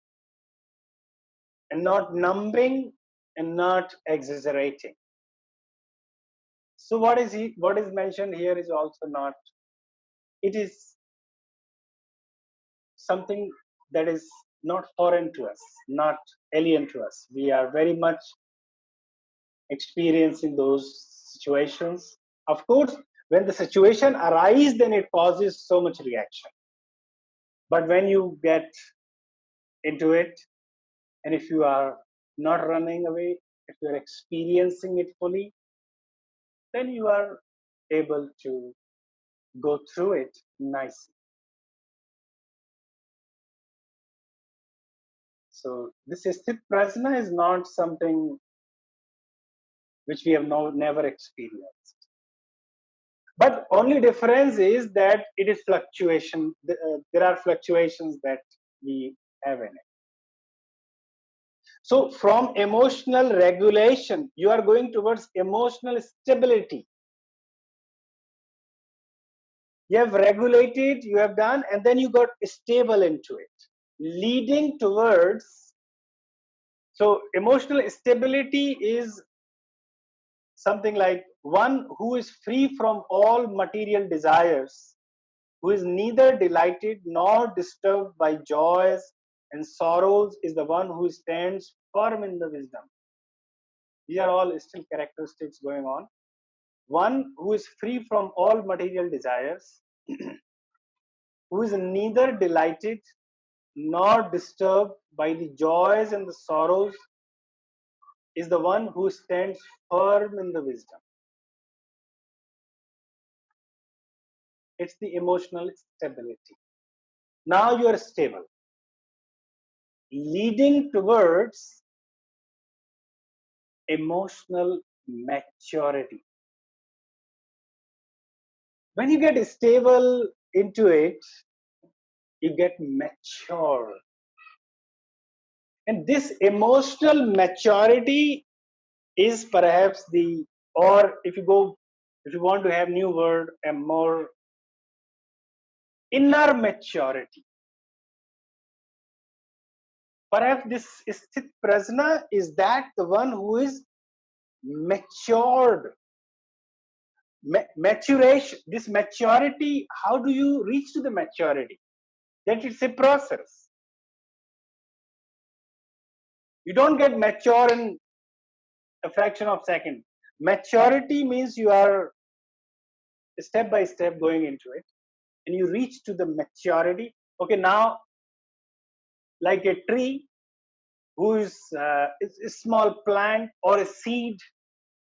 and not numbing and not exaggerating. So what is mentioned here is also not, it is something that is not foreign to us, not alien to us. We are very much experiencing those situations. Of course, when the situation arises, then it causes so much reaction. But when you get into it, and if you are not running away, if you are experiencing it fully, then you are able to go through it nicely. So this sthit prajna is not something which we have never experienced. But only difference is that it is fluctuation. There are fluctuations that we have in it. So from emotional regulation, you are going towards emotional stability. You have regulated, you have done, and then you got stable into it, leading towards. So emotional stability is something like one who is free from all material desires, who is neither delighted nor disturbed by joys and sorrows, is the one who stands firm in the wisdom. These are all still characteristics going on. One who is free from all material desires, who is neither delighted nor disturbed by the joys and the sorrows, is the one who stands firm in the wisdom. It's the emotional stability. Now you are stable, leading towards emotional maturity. When you get stable into it, you get mature. And this emotional maturity is perhaps or if you want to have new word, a more inner maturity. Perhaps this sthit prajna is that the one who is matured, Maturation, this maturity, how do you reach to the maturity? That it's a process. You don't get mature in a fraction of a second. Maturity means you are step by step going into it, and you reach to the maturity. Okay, now like a tree who is a small plant or a seed.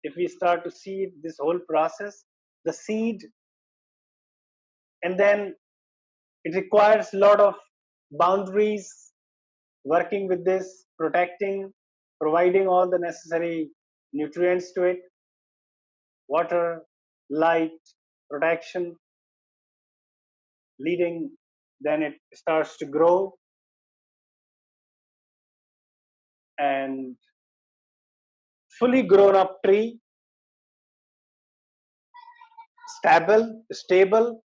If we start to see this whole process, the seed, and then it requires a lot of boundaries, working with this, protecting, providing all the necessary nutrients to it, water, light, protection, leading, then it starts to grow and fully grown up tree, stable.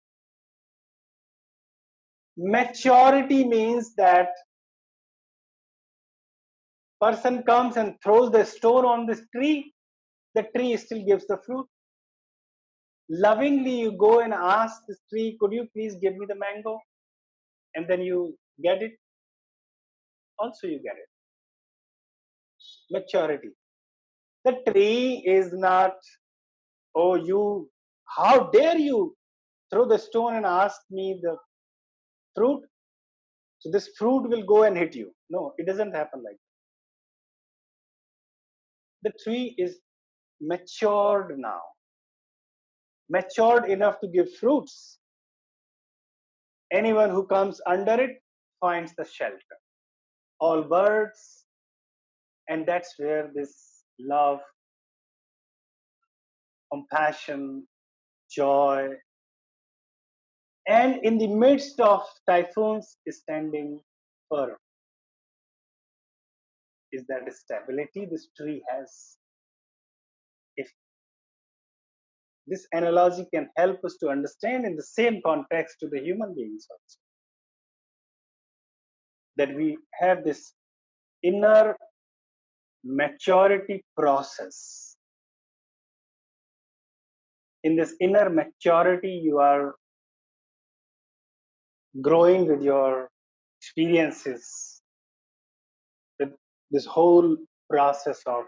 Maturity means that person comes and throws the stone on this tree, the tree still gives the fruit. Lovingly, you go and ask this tree, could you please give me the mango? And then you get it. Also, you get it. Maturity. The tree is not, oh, you, how dare you throw the stone and ask me the fruit? So this fruit will go and hit you. No, it doesn't happen like that. The tree is matured now, matured enough to give fruits. Anyone who comes under it finds the shelter. All birds, and that's where this love, compassion, joy, and in the midst of typhoons standing firm is that stability this tree has. If this analogy can help us to understand in the same context to the human beings also, that we have this inner maturity process. In this inner maturity, you are growing with your experiences, with this whole process of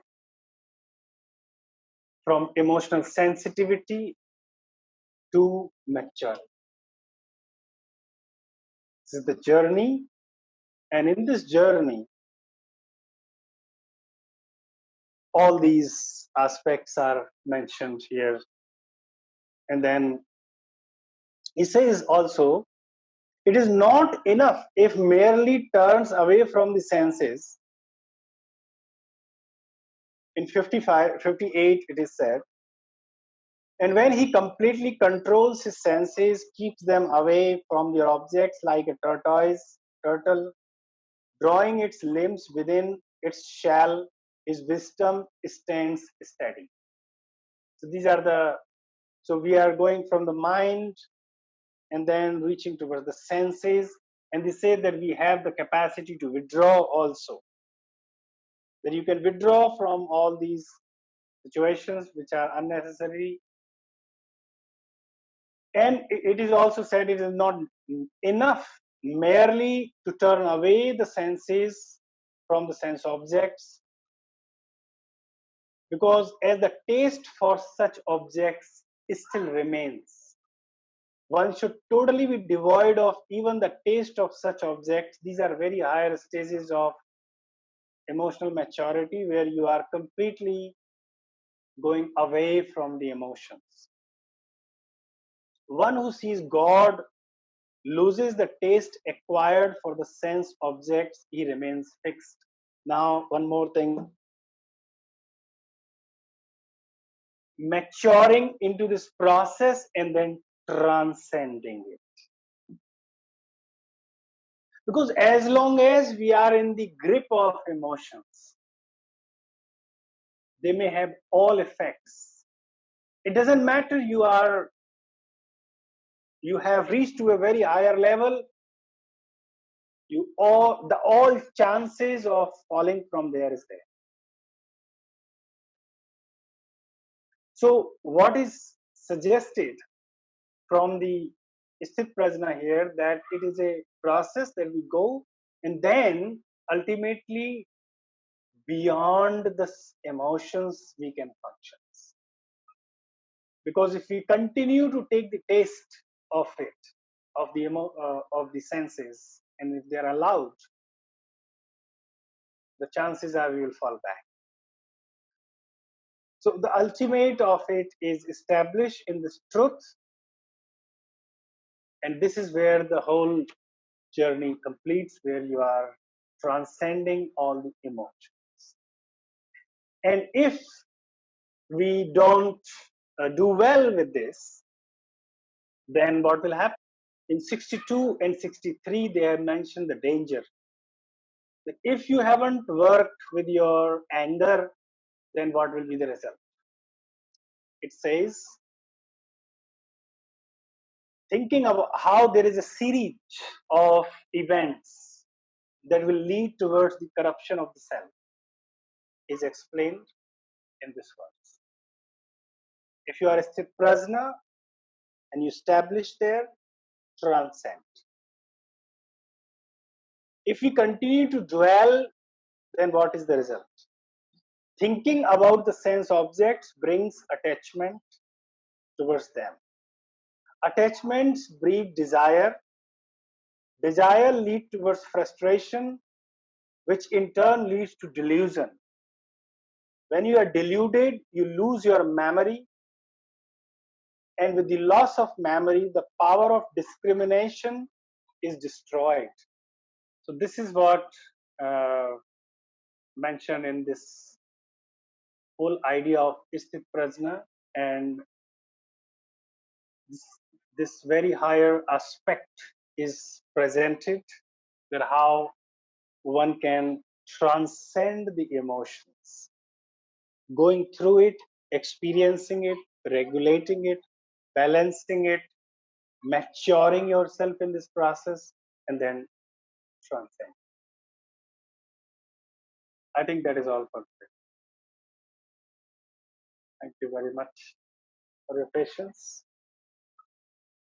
from emotional sensitivity to maturity. This is the journey, and in this journey, all these aspects are mentioned here. And then he says also, it is not enough if merely turns away from the senses. In 58, it is said, and when he completely controls his senses, keeps them away from their objects like a turtle, drawing its limbs within its shell, his wisdom stands steady. So these are so we are going from the mind and then reaching towards the senses. And they say that we have the capacity to withdraw also. That you can withdraw from all these situations which are unnecessary. And it is also said it is not enough merely to turn away the senses from the sense objects, because as the taste for such objects still remains. One should totally be devoid of even the taste of such objects. These are very higher stages of emotional maturity where you are completely going away from the emotions. One who sees God loses the taste acquired for the sense objects, he remains fixed. Now, one more thing. Maturing into this process and then transcending it. Because as long as we are in the grip of emotions, they may have all effects. It doesn't matter you have reached to a very higher level, all chances of falling from there is there. So what is suggested from the Sthit Prajna here that it is a process that we go, and then ultimately beyond the emotions we can function. Because if we continue to take the taste of it, of the senses, and if they are allowed, the chances are we will fall back. So the ultimate of it is established in this truth, and this is where the whole journey completes, where you are transcending all the emotions. And if we don't do well with this, then what will happen? In 62 and 63, they have mentioned the danger. That if you haven't worked with your anger, then what will be the result? It says, thinking about how there is a series of events that will lead towards the corruption of the self is explained in this verse. If you are a sthit prajna and you establish there, transcend. If we continue to dwell, then what is the result? Thinking about the sense objects brings attachment towards them. Attachments breed desire. Desire leads towards frustration, which in turn leads to delusion. When you are deluded, you lose your memory, and with the loss of memory, the power of discrimination is destroyed. So this is what uh, mentioned in this whole idea of Isthit Prajna, and this, this very higher aspect is presented, that how one can transcend the emotions, going through it, experiencing it, regulating it, balancing it, maturing yourself in this process, and then transcend. I think that is all for today. Thank you very much for your patience.